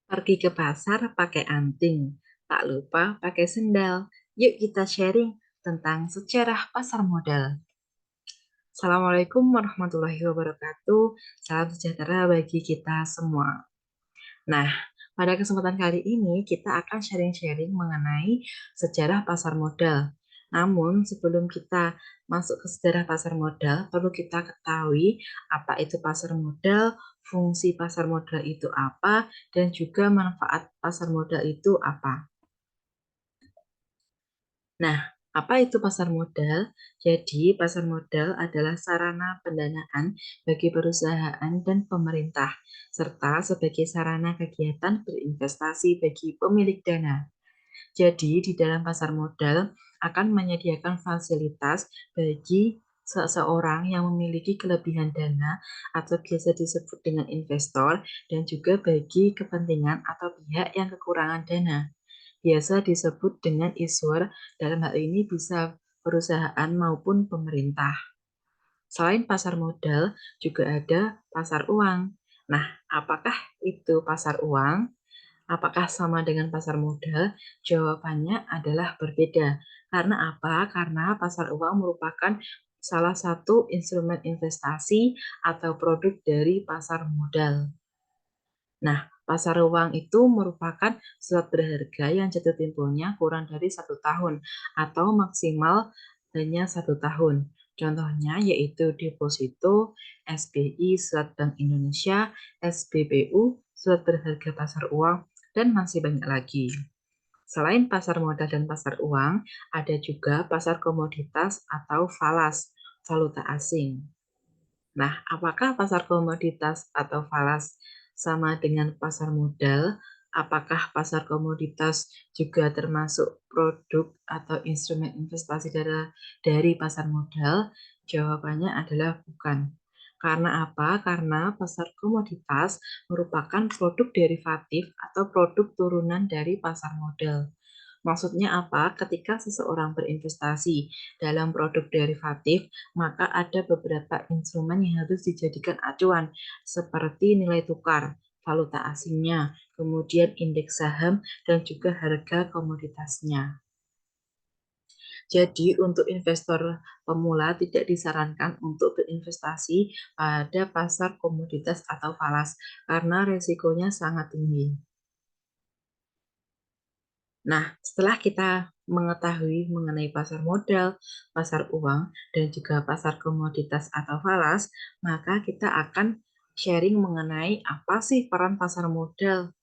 Pergi ke pasar pakai anting, tak lupa pakai sendal. Yuk kita sharing tentang sejarah pasar modal. Assalamualaikum warahmatullahi wabarakatuh. Salam sejahtera bagi kita semua. Nah, pada kesempatan kali ini kita akan sharing-sharing mengenai sejarah pasar modal. Namun, sebelum kita masuk ke sejarah pasar modal, perlu kita ketahui apa itu pasar modal, fungsi pasar modal itu apa, dan juga manfaat pasar modal itu apa. Nah, apa itu pasar modal? Jadi, pasar modal adalah sarana pendanaan bagi perusahaan dan pemerintah, serta sebagai sarana kegiatan berinvestasi bagi pemilik dana. Jadi, di dalam pasar modal akan menyediakan fasilitas bagi seseorang yang memiliki kelebihan dana atau biasa disebut dengan investor dan juga bagi kepentingan atau pihak yang kekurangan dana. Biasa disebut dengan issuer, dalam hal ini bisa perusahaan maupun pemerintah. Selain pasar modal, juga ada pasar uang. Nah, apakah itu pasar uang? Apakah sama dengan pasar modal? Jawabannya adalah berbeda. Karena apa? Karena pasar uang merupakan salah satu instrumen investasi atau produk dari pasar modal. Nah, pasar uang itu merupakan surat berharga yang jatuh temponya kurang dari 1 tahun atau maksimal hanya 1 tahun. Contohnya yaitu deposito, SBI, Surat Bank Indonesia, SBBU, surat berharga pasar uang, dan masih banyak lagi. Selain pasar modal dan pasar uang, ada juga pasar komoditas atau falas, valuta asing. Nah, apakah pasar komoditas atau falas sama dengan pasar modal? Apakah pasar komoditas juga termasuk produk atau instrumen investasi dari pasar modal? Jawabannya adalah bukan. Karena apa? Karena pasar komoditas merupakan produk derivatif atau produk turunan dari pasar modal. Maksudnya apa? Ketika seseorang berinvestasi dalam produk derivatif, maka ada beberapa instrumen yang harus dijadikan acuan, seperti nilai tukar, valuta asingnya, kemudian indeks saham, dan juga harga komoditasnya. Jadi, untuk investor pemula tidak disarankan untuk berinvestasi pada pasar komoditas atau falas, karena resikonya sangat tinggi. Nah, setelah kita mengetahui mengenai pasar modal, pasar uang, dan juga pasar komoditas atau falas, maka kita akan sharing mengenai apa sih peran pasar modal.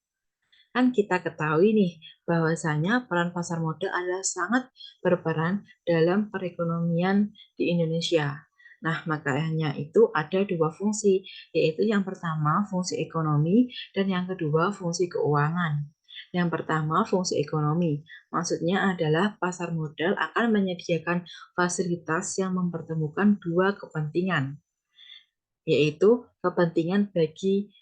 Kan kita ketahui nih, bahwasanya peran pasar modal adalah sangat berperan dalam perekonomian di Indonesia. Nah, makanya itu ada dua fungsi, yaitu yang pertama fungsi ekonomi dan yang kedua fungsi keuangan. Yang pertama fungsi ekonomi, maksudnya adalah pasar modal akan menyediakan fasilitas yang mempertemukan dua kepentingan, yaitu kepentingan bagi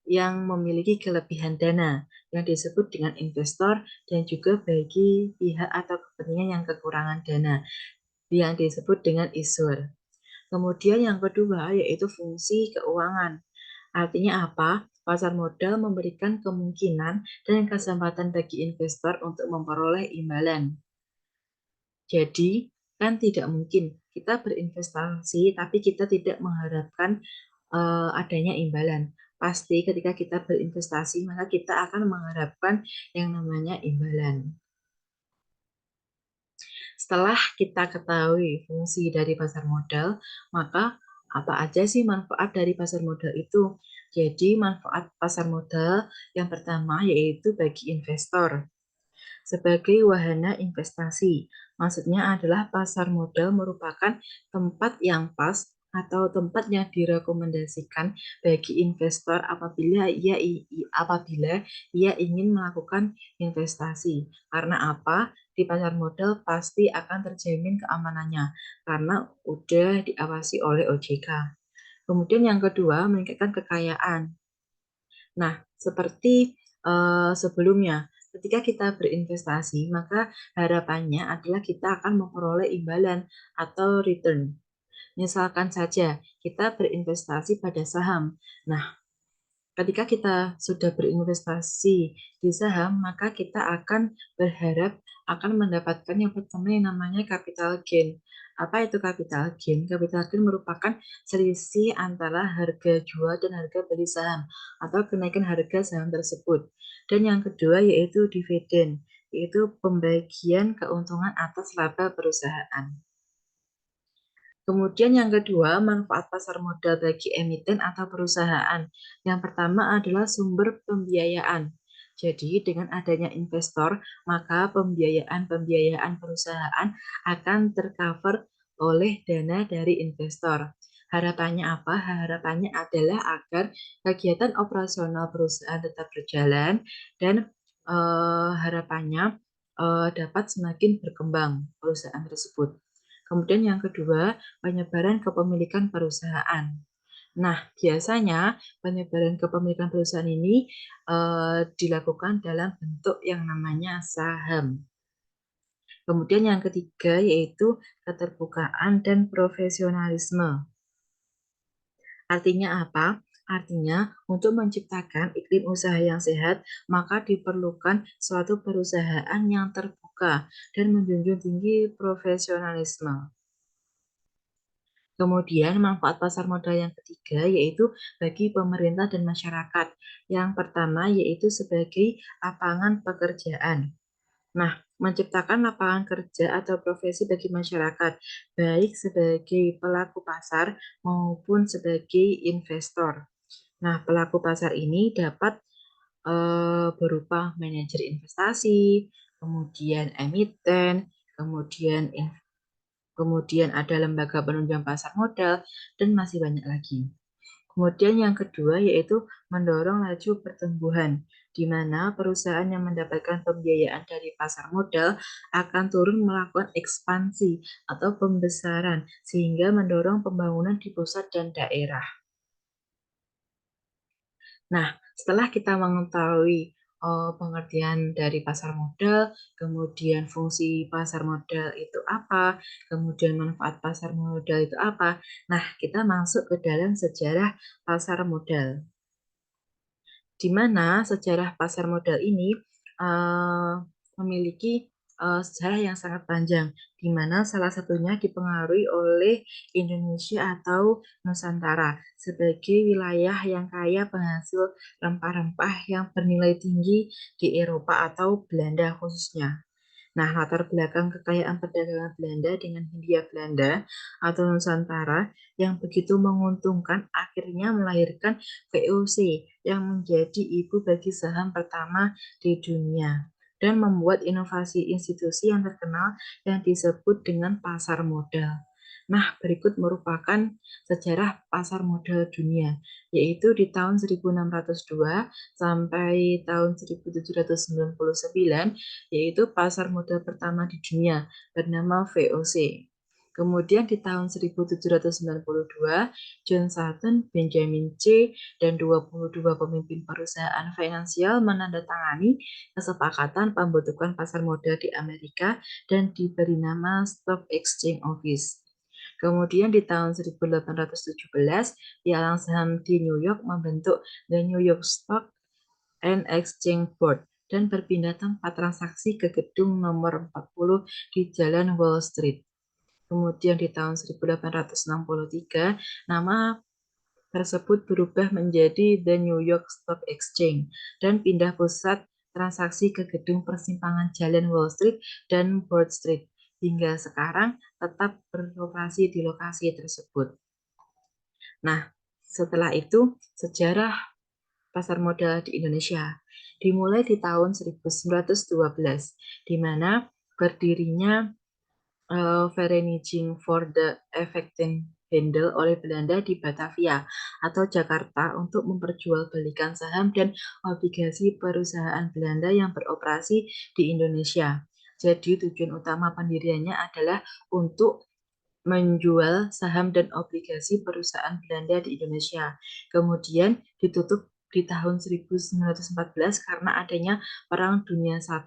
yang memiliki kelebihan dana yang disebut dengan investor dan juga bagi pihak atau kepentingan yang kekurangan dana yang disebut dengan issuer. Kemudian yang kedua yaitu fungsi keuangan. Artinya apa? Pasar modal memberikan kemungkinan dan kesempatan bagi investor untuk memperoleh imbalan. Jadi, kan tidak mungkin kita berinvestasi tapi kita tidak mengharapkan adanya imbalan. Pasti ketika kita berinvestasi, maka kita akan mengharapkan yang namanya imbalan. Setelah kita ketahui fungsi dari pasar modal, maka apa aja sih manfaat dari pasar modal itu? Jadi, manfaat pasar modal yang pertama yaitu bagi investor sebagai wahana investasi. Maksudnya adalah pasar modal merupakan tempat yang pas atau tempat yang direkomendasikan bagi investor apabila ia ingin melakukan investasi. Karena apa? Di pasar modal pasti akan terjamin keamanannya karena udah diawasi oleh OJK. Kemudian yang kedua, meningkatkan kekayaan. Nah, seperti sebelumnya, ketika kita berinvestasi, maka harapannya adalah kita akan memperoleh imbalan atau return. Misalkan saja kita berinvestasi pada saham. Nah, Ketika kita sudah berinvestasi di saham, maka kita akan berharap akan mendapatkan yang pertama yang namanya capital gain. Apa itu capital gain? Capital gain merupakan selisih antara harga jual dan harga beli saham atau kenaikan harga saham tersebut. Dan yang kedua yaitu dividen, yaitu pembagian keuntungan atas laba perusahaan. Kemudian yang kedua, manfaat pasar modal bagi emiten atau perusahaan. Yang pertama adalah sumber pembiayaan. Jadi dengan adanya investor, maka pembiayaan perusahaan akan tercover oleh dana dari investor. Harapannya apa? Harapannya adalah agar kegiatan operasional perusahaan tetap berjalan dan harapannya dapat semakin berkembang perusahaan tersebut. Kemudian yang kedua, penyebaran kepemilikan perusahaan. Nah, biasanya penyebaran kepemilikan perusahaan ini dilakukan dalam bentuk yang namanya saham. Kemudian yang ketiga yaitu keterbukaan dan profesionalisme. Artinya apa? Artinya, untuk menciptakan iklim usaha yang sehat, maka diperlukan suatu perusahaan yang terbuka dan menjunjung tinggi profesionalisme. Kemudian manfaat pasar modal yang ketiga yaitu bagi pemerintah dan masyarakat. Yang pertama yaitu sebagai lapangan pekerjaan. Nah, menciptakan lapangan kerja atau profesi bagi masyarakat, baik sebagai pelaku pasar maupun sebagai investor. Nah, pelaku pasar ini dapat berupa manajer investasi, kemudian emiten, kemudian ada lembaga penunjang pasar modal, dan masih banyak lagi. Kemudian yang kedua yaitu mendorong laju pertumbuhan, di mana perusahaan yang mendapatkan pembiayaan dari pasar modal akan turun melakukan ekspansi atau pembesaran, sehingga mendorong pembangunan di pusat dan daerah. Nah, setelah kita mengetahui pengertian dari pasar modal, kemudian fungsi pasar modal itu apa, kemudian manfaat pasar modal itu apa. Nah, kita masuk ke dalam sejarah pasar modal, di mana sejarah pasar modal ini memiliki sejarah yang sangat panjang, di mana salah satunya dipengaruhi oleh Indonesia atau Nusantara sebagai wilayah yang kaya penghasil rempah-rempah yang bernilai tinggi di Eropa atau Belanda khususnya. Nah, latar belakang kekayaan perdagangan Belanda dengan Hindia Belanda atau Nusantara yang begitu menguntungkan akhirnya melahirkan VOC yang menjadi ibu bagi saham pertama di dunia dan membuat inovasi institusi yang terkenal yang disebut dengan pasar modal. Nah, berikut merupakan sejarah pasar modal dunia, yaitu di tahun 1602 sampai tahun 1799, yaitu pasar modal pertama di dunia bernama VOC. Kemudian di tahun 1792, John Sutton, Benjamin C., dan 22 pemimpin perusahaan finansial menandatangani kesepakatan pembentukan pasar modal di Amerika dan diberi nama Stock Exchange Office. Kemudian di tahun 1817, pialang saham di New York membentuk The New York Stock and Exchange Board dan berpindah tempat transaksi ke gedung nomor 40 di Jalan Wall Street. Kemudian di tahun 1863, nama tersebut berubah menjadi The New York Stock Exchange dan pindah pusat transaksi ke gedung persimpangan Jalan Wall Street dan Broad Street. Hingga sekarang tetap beroperasi di lokasi tersebut. Nah, setelah itu sejarah pasar modal di Indonesia dimulai di tahun 1912, di mana berdirinya Vereniging for the Effecting Handel oleh Belanda di Batavia atau Jakarta untuk memperjualbelikan saham dan obligasi perusahaan Belanda yang beroperasi di Indonesia. Jadi tujuan utama pendiriannya adalah untuk menjual saham dan obligasi perusahaan Belanda di Indonesia. Kemudian ditutup di tahun 1914 karena adanya Perang Dunia I.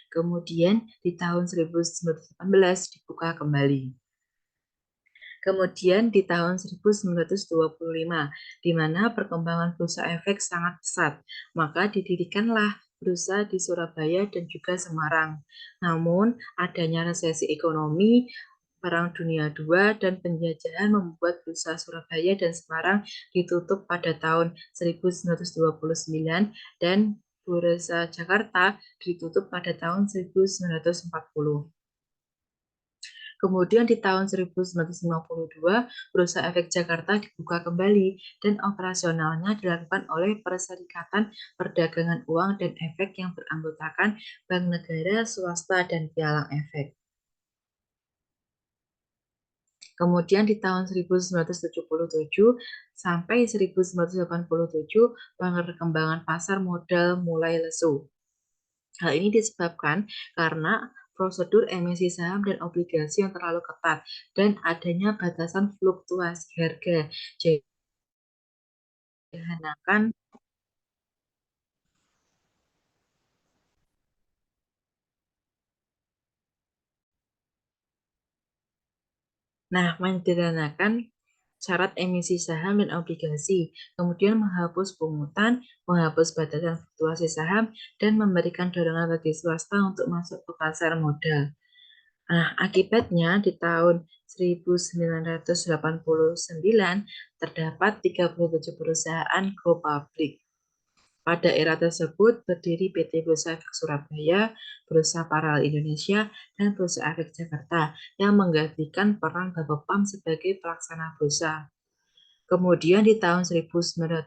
Kemudian di tahun 1918 dibuka kembali. Kemudian di tahun 1925, di mana perkembangan bursa efek sangat pesat, maka didirikanlah bursa di Surabaya dan juga Semarang. Namun, adanya resesi ekonomi, Perang Dunia II, dan penjajahan membuat bursa Surabaya dan Semarang ditutup pada tahun 1929 dan bursa Jakarta ditutup pada tahun 1940. Kemudian di tahun 1952, Bursa Efek Jakarta dibuka kembali dan operasionalnya dilakukan oleh Perserikatan Perdagangan Uang dan Efek yang beranggotakan bank negara, swasta, dan pialang efek. Kemudian di tahun 1977 sampai 1987, perkembangan pasar modal mulai lesu. Hal ini disebabkan karena prosedur emisi saham dan obligasi yang terlalu ketat dan adanya batasan fluktuasi harga. Jadi disederhanakan. Nah, menyederhanakan syarat emisi saham dan obligasi, kemudian menghapus pungutan, menghapus batasan fluktuasi saham, dan memberikan dorongan bagi swasta untuk masuk ke pasar modal. Nah, akibatnya di tahun 1989 terdapat 37 perusahaan go public. Pada era tersebut berdiri PT Bursa Efek Surabaya, Bursa Paralel Indonesia, dan Bursa Efek Jakarta yang menggantikan peran Bapepam sebagai pelaksana bursa. Kemudian di tahun 1995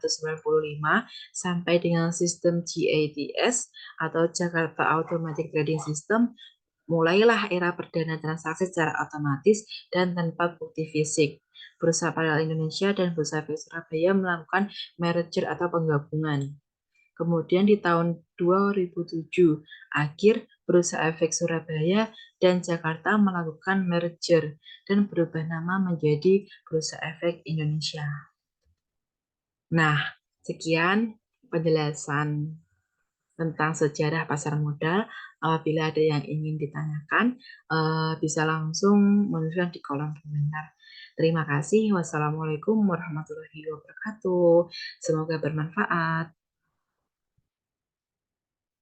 sampai dengan sistem GATS atau Jakarta Automatic Trading System, mulailah era perdana transaksi secara otomatis dan tanpa bukti fisik. Bursa Paralel Indonesia dan Bursa Efek Surabaya melakukan merger atau penggabungan. Kemudian di tahun 2007, akhir Bursa Efek Surabaya dan Jakarta melakukan merger dan berubah nama menjadi Bursa Efek Indonesia. Nah, sekian penjelasan tentang sejarah pasar modal. Apabila ada yang ingin ditanyakan, bisa langsung menuliskan di kolom komentar. Terima kasih. Wassalamualaikum warahmatullahi wabarakatuh. Semoga bermanfaat.